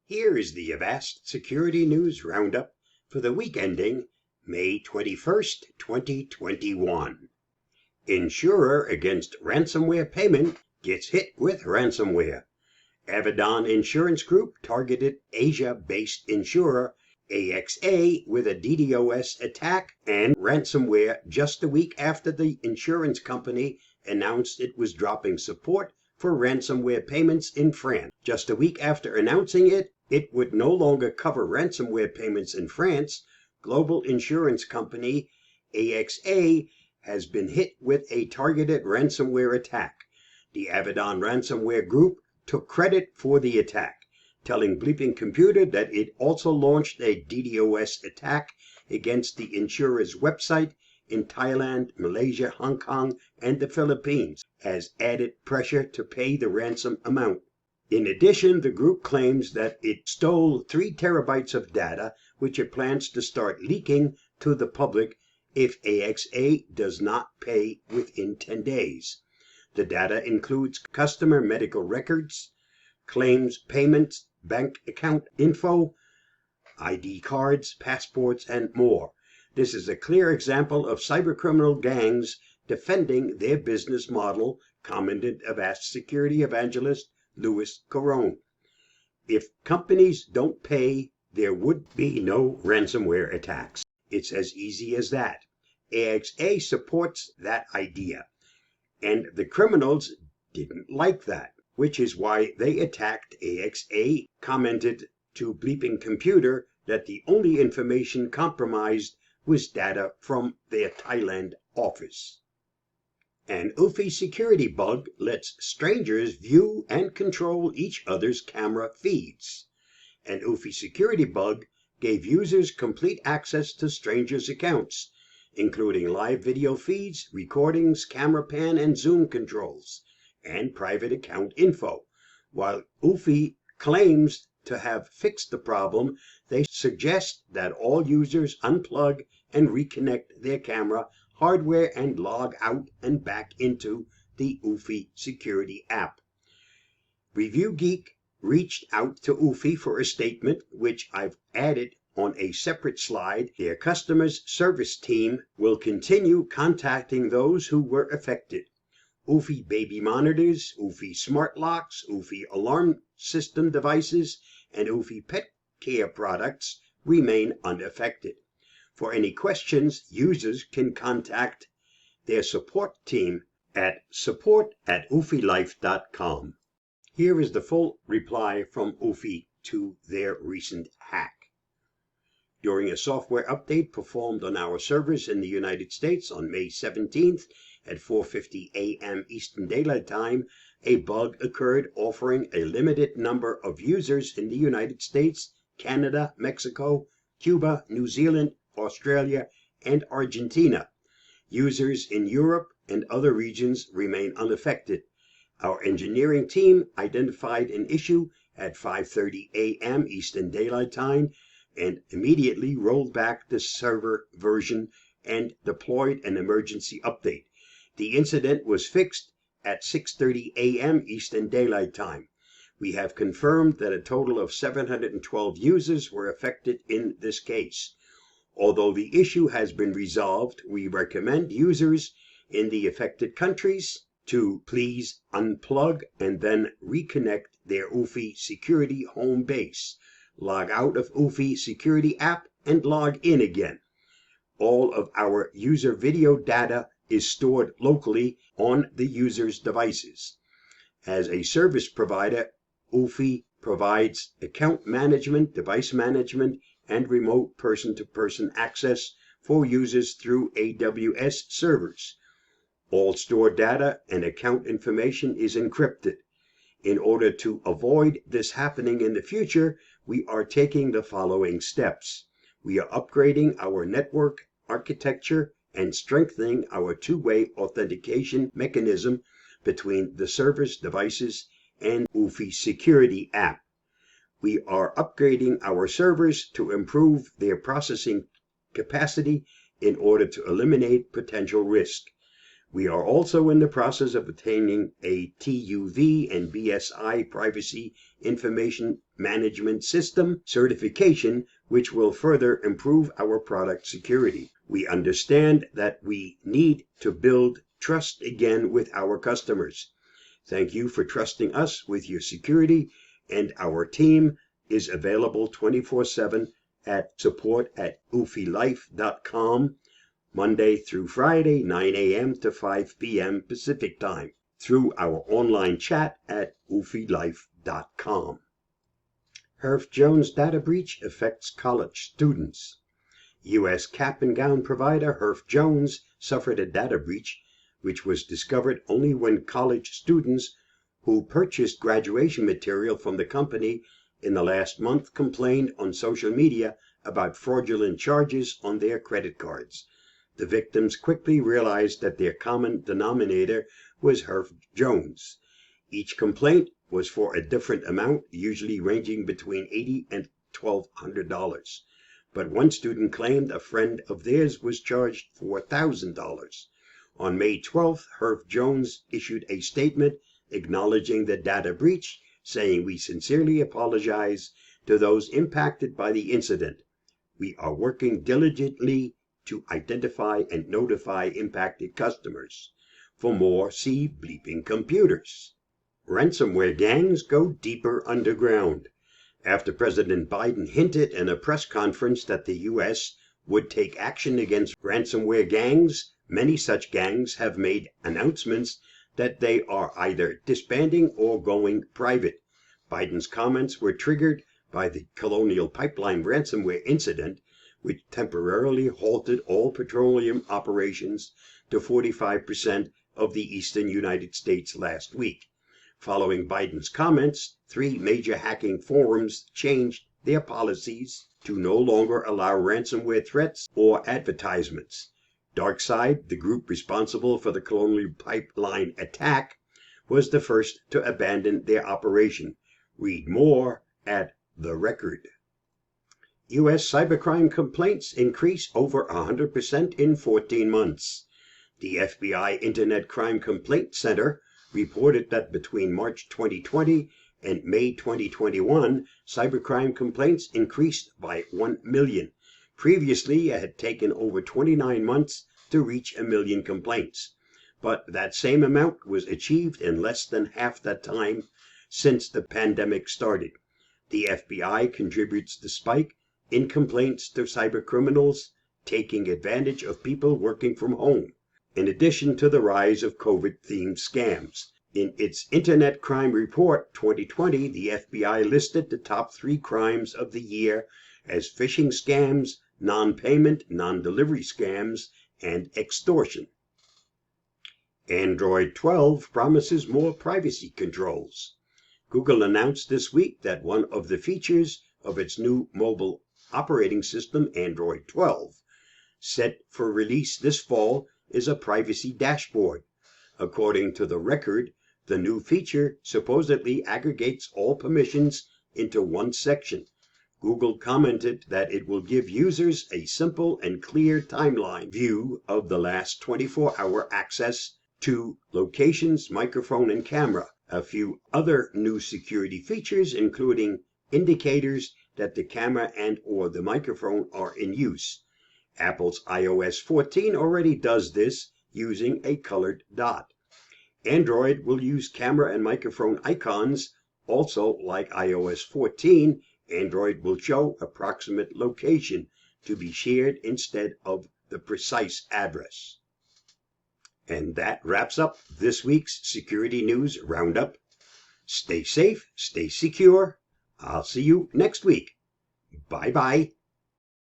Here is the Avast Security News Roundup for the week ending May 21st, 2021. Insurer against ransomware payment gets hit with ransomware. Avedon Insurance Group targeted Asia-based insurer AXA with a DDoS attack and ransomware just a week after the insurance company announced it was dropping support for ransomware payments in France. Just a week after announcing it would no longer cover ransomware payments in France. Global insurance company AXA has been hit with a targeted ransomware attack. The Avedon Ransomware Group took credit for the attack, telling Bleeping Computer that it also launched a DDoS attack against the insurer's website in Thailand, Malaysia, Hong Kong, and the Philippines as added pressure to pay the ransom amount. In addition, the group claims that it stole 3 terabytes of data, which it plans to start leaking to the public if AXA does not pay within 10 days. The data includes customer medical records, claims payments, bank account info, ID cards, passports, and more. This is a clear example of cybercriminal gangs defending their business model, commented Avast security evangelist Louis Caron. If companies don't pay, there would be no ransomware attacks. It's as easy as that. AXA supports that idea, and the criminals didn't like that, which is why they attacked AXA, commented to Bleeping Computer that the only information compromised was data from their Thailand office. An Eufy Security Bug lets strangers view and control each other's camera feeds. An Eufy Security Bug gave users complete access to strangers' accounts, including live video feeds, recordings, camera pan and zoom controls, and private account info. While Eufy claims to have fixed the problem, they suggest that all users unplug and reconnect their camera hardware and log out and back into the Eufy Security app. Review Geek reached out to Eufy for a statement, which I've added on a separate slide. Their customer service team will continue contacting those who were affected. Eufy baby monitors, Eufy smart locks, Eufy alarm system devices, and Eufy pet care products remain unaffected. For any questions, users can contact their support team at support@eufylife.com. Here is the full reply from Eufy to their recent hack. During a software update performed on our servers in the United States on May 17th at 4:50 a.m. Eastern Daylight Time, a bug occurred offering a limited number of users in the United States, Canada, Mexico, Cuba, New Zealand, Australia, and Argentina. Users in Europe and other regions remain unaffected. Our engineering team identified an issue at 5:30 a.m. Eastern Daylight Time and immediately rolled back the server version and deployed an emergency update. The incident was fixed at 6:30 a.m. Eastern Daylight Time. We have confirmed that a total of 712 users were affected in this case. Although the issue has been resolved, we recommend users in the affected countries to please unplug and then reconnect their Eufy Security home base. Log out of Eufy Security app and log in again. All of our user video data is stored locally on the user's devices. As a service provider, Eufy provides account management, device management, and remote person-to-person access for users through AWS servers. All stored data and account information is encrypted. In order to avoid this happening in the future, we are taking the following steps. We are upgrading our network architecture and strengthening our two-way authentication mechanism between the server's devices and Eufy Security app. We are upgrading our servers to improve their processing capacity in order to eliminate potential risk. We are also in the process of obtaining a TUV and BSI Privacy Information Management System certification, which will further improve our product security. We understand that we need to build trust again with our customers. Thank you for trusting us with your security, and our team is available 24/7 at support@eufylife.com, Monday through Friday, 9 a.m. to 5 p.m. Pacific Time, through our online chat at eufylife.com. Herff Jones data breach affects college students. U.S. cap and gown provider Herff Jones suffered a data breach, which was discovered only when college students who purchased graduation material from the company in the last month complained on social media about fraudulent charges on their credit cards. The victims quickly realized that their common denominator was Herff Jones. Each complaint was for a different amount, usually ranging between $80 and $1,200. But one student claimed a friend of theirs was charged $4,000. On May 12th, Herff Jones issued a statement acknowledging the data breach, saying, "We sincerely apologize to those impacted by the incident. We are working diligently to identify and notify impacted customers. For more, see bleeping computers." Ransomware gangs go deeper underground. After President Biden hinted in a press conference that the U.S. would take action against ransomware gangs, many such gangs have made announcements that they are either disbanding or going private. Biden's comments were triggered by the Colonial Pipeline ransomware incident, which temporarily halted all petroleum operations to 45% of the eastern United States last week. Following Biden's comments, 3 major hacking forums changed their policies to no longer allow ransomware threats or advertisements. DarkSide, the group responsible for the Colonial Pipeline attack, was the first to abandon their operation. Read more at The Record. U.S. cybercrime complaints increase over 100% in 14 months. The FBI Internet Crime Complaint Center reported that between March 2020 and May 2021, cybercrime complaints increased by 1 million. Previously, it had taken over 29 months to reach 1 million complaints, but that same amount was achieved in less than half that time since the pandemic started. The FBI contributes the spike in complaints to cybercriminals taking advantage of people working from home, in addition to the rise of COVID-themed scams. In its Internet Crime Report 2020, the FBI listed the top 3 crimes of the year as phishing scams, non-payment, non-delivery scams, and extortion. Android 12 promises more privacy controls. Google announced this week that one of the features of its new mobile operating system, Android 12, set for release this fall, is a privacy dashboard. According to The Record, the new feature supposedly aggregates all permissions into one section. Google commented that it will give users a simple and clear timeline view of the last 24-hour access to locations, microphone, and camera. A few other new security features, including indicators that the camera and/or the microphone are in use. Apple's iOS 14 already does this using a colored dot. Android will use camera and microphone icons. Also, like iOS 14, Android will show approximate location to be shared instead of the precise address. And that wraps up this week's Security News Roundup. Stay safe, stay secure. I'll see you next week. Bye-bye.